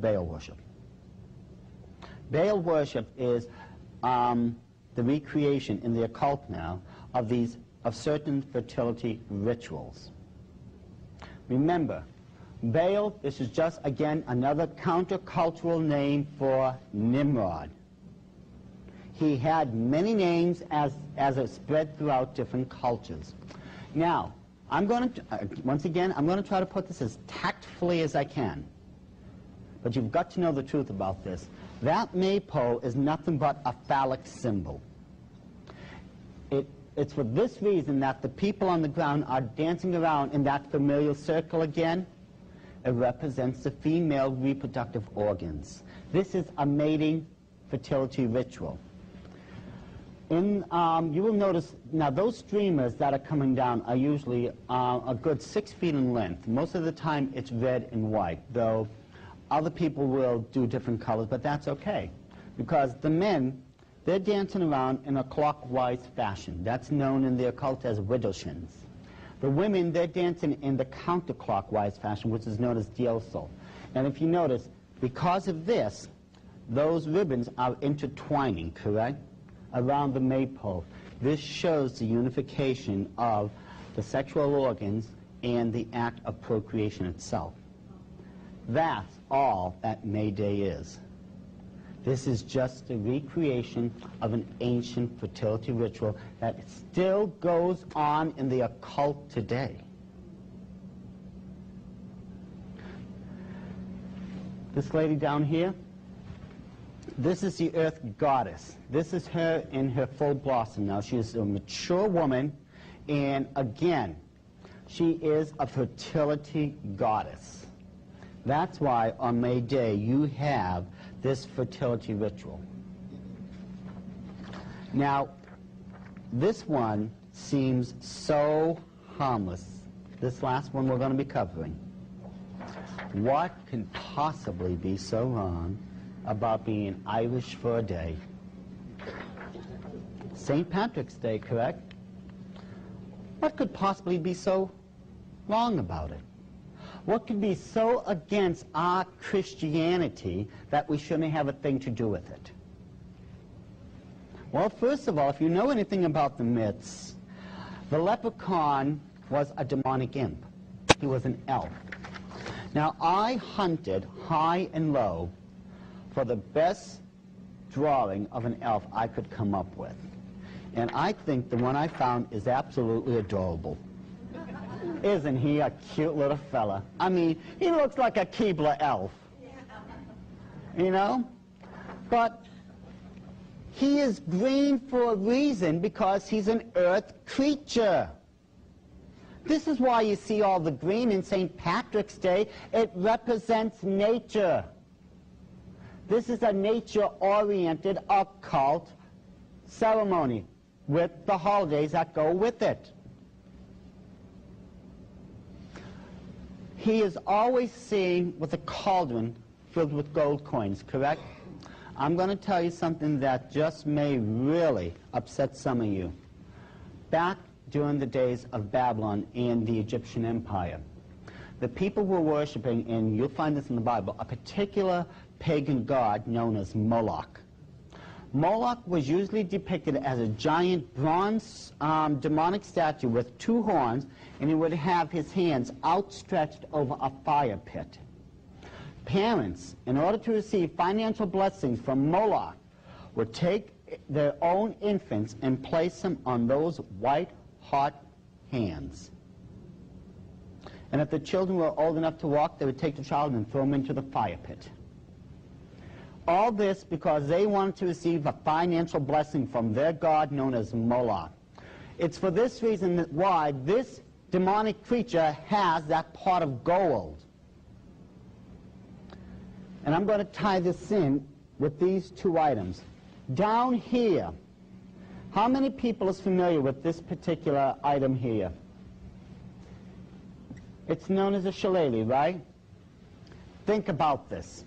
Baal worship. Baal worship is the recreation in the occult now of certain fertility rituals. Remember, Baal, this is just, again, another countercultural name for Nimrod. He had many names as it spread throughout different cultures. Now, I'm going to, once again, I'm going to try to put this as tactfully as I can. But you've got to know the truth about this. That maypole is nothing but a phallic symbol. It's for this reason that the people on the ground are dancing around in that familiar circle again. It represents the female reproductive organs. This is a mating fertility ritual. You will notice, now those streamers that are coming down are usually a good 6 feet in length. Most of the time it's red and white, though other people will do different colors, but that's okay. Because the men, they're dancing around in a clockwise fashion. That's known in the occult as widowshins. The women, they're dancing in the counterclockwise fashion, which is known as diosol. And if you notice, because of this, those ribbons are intertwining, correct, around the maypole. This shows the unification of the sexual organs and the act of procreation itself. That's all that May Day is. This is just a recreation of an ancient fertility ritual that still goes on in the occult today. This lady down here, this is the earth goddess. This is her in her full blossom now. She is a mature woman, and again, she is a fertility goddess. That's why on May Day you have this fertility ritual. Now, this one seems so harmless. This last one we're going to be covering. What can possibly be so wrong about being Irish for a day? St. Patrick's Day, correct? What could possibly be so wrong about it? What could be so against our Christianity that we shouldn't have a thing to do with it? Well, first of all, if you know anything about the myths, the leprechaun was a demonic imp. He was an elf. Now, I hunted high and low for the best drawing of an elf I could come up with. And I think the one I found is absolutely adorable. Isn't he a cute little fella? I mean, he looks like a Keebler elf. You know? But he is green for a reason, because he's an earth creature. This is why you see all the green in St. Patrick's Day. It represents nature. This is a nature-oriented occult ceremony with the holidays that go with it. He is always seen with a cauldron filled with gold coins, correct? I'm going to tell you something that just may really upset some of you. Back during the days of Babylon and the Egyptian Empire, the people were worshiping, and you'll find this in the Bible, a particular pagan god known as Moloch. Moloch was usually depicted as a giant bronze demonic statue with 2 horns, and he would have his hands outstretched over a fire pit. Parents, in order to receive financial blessings from Moloch, would take their own infants and place them on those white, hot hands. And if the children were old enough to walk, they would take the child and throw him into the fire pit. All this because they wanted to receive a financial blessing from their god known as Moloch. It's for this reason that why this demonic creature has that pot of gold. And I'm going to tie this in with these 2 items. Down here, how many people is familiar with this particular item here? It's known as a shillelagh, right? Think about this.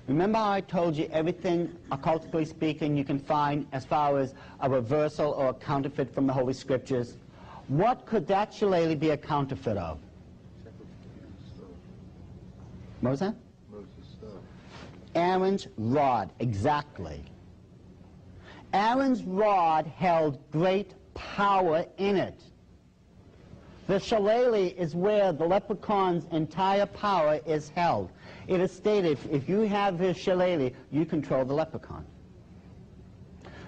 Remember how I told you everything, occultically speaking, you can find as far as a reversal or a counterfeit from the Holy Scriptures? What could that shillelagh be a counterfeit of? What was that? Aaron's rod, exactly. Aaron's rod held great power in it. The shillelagh is where the leprechaun's entire power is held. It is stated, if you have his shillelagh, you control the leprechaun.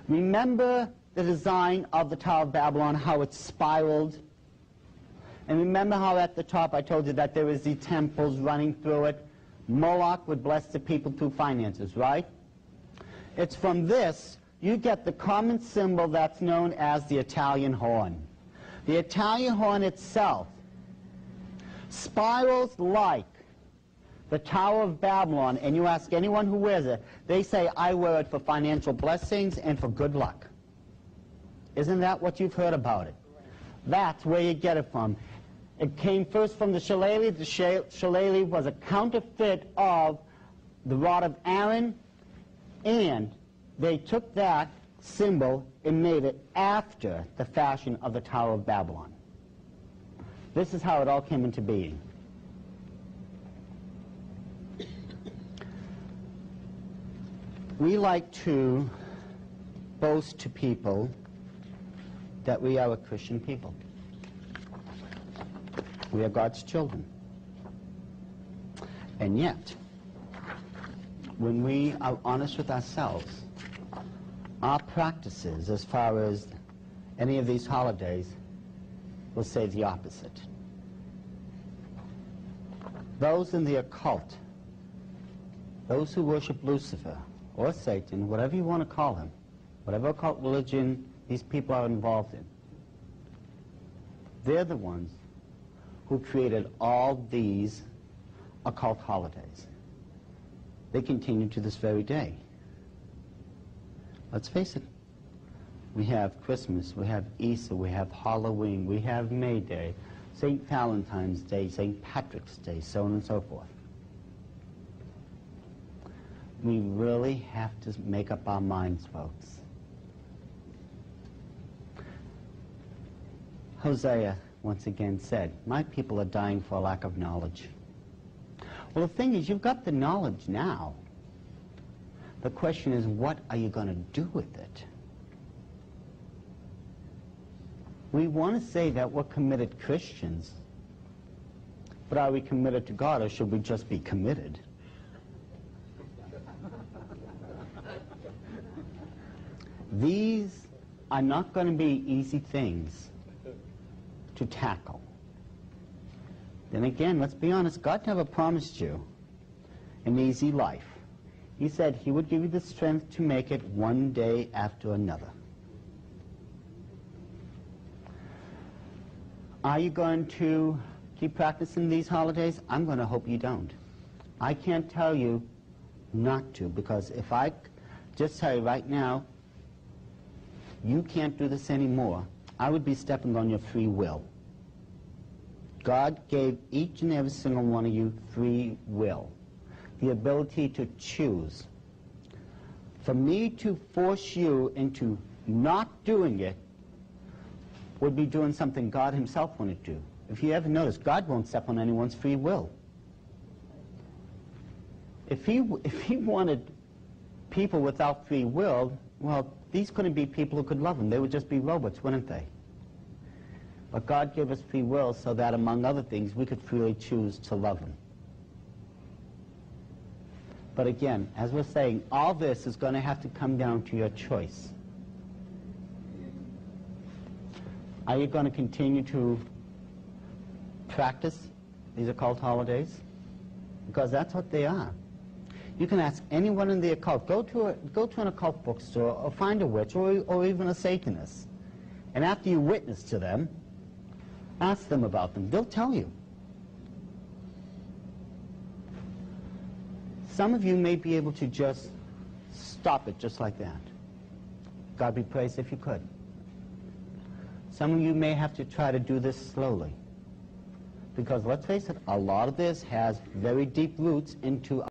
Remember the design of the Tower of Babylon, how it spiraled? And remember how at the top I told you that there was the temples running through it? Moloch would bless the people through finances, right? It's from this you get the common symbol that's known as the Italian horn. The Italian horn itself spirals like the Tower of Babylon, and you ask anyone who wears it, they say, I wear it for financial blessings and for good luck. Isn't that what you've heard about it? That's where you get it from. It came first from the shillelagh. The shillelagh was a counterfeit of the rod of Aaron, and they took that symbol and made it after the fashion of the Tower of Babylon. This is how it all came into being. We like to boast to people that we are a Christian people. We are God's children. And yet, when we are honest with ourselves, our practices as far as any of these holidays will say the opposite. Those in the occult, those who worship Lucifer or Satan, whatever you want to call him, whatever occult religion these people are involved in, they're the ones who created all these occult holidays. They continue to this very day. Let's face it. We have Christmas, we have Easter, we have Halloween, we have May Day, St. Valentine's Day, St. Patrick's Day, so on and so forth. We really have to make up our minds, folks. Hosea once again said, my people are dying for a lack of knowledge. Well, the thing is, you've got the knowledge now. The question is, what are you going to do with it? We want to say that we're committed Christians, but are we committed to God, or should we just be committed? These are not going to be easy things to tackle. Then again, let's be honest, God never promised you an easy life. He said he would give you the strength to make it one day after another. Are you going to keep practicing these holidays? I'm going to hope you don't. I can't tell you not to, because if I just tell you right now, you can't do this anymore, I would be stepping on your free will. God gave each and every single one of you free will, the ability to choose. For me to force you into not doing it would be doing something God himself wouldn't do. If you ever notice, God won't step on anyone's free will. If he wanted people without free will, well, these couldn't be people who could love him. They would just be robots, wouldn't they? But God gave us free will so that, among other things, we could freely choose to love him. But again, as we're saying, all this is going to have to come down to your choice. Are you going to continue to practice these occult holidays? Because that's what they are. You can ask anyone in the occult. Go to an occult bookstore, or find a witch, or even a Satanist. And after you witness to them, ask them about them. They'll tell you. Some of you may be able to just stop it just like that. God be praised if you could. Some of you may have to try to do this slowly. Because let's face it, a lot of this has very deep roots into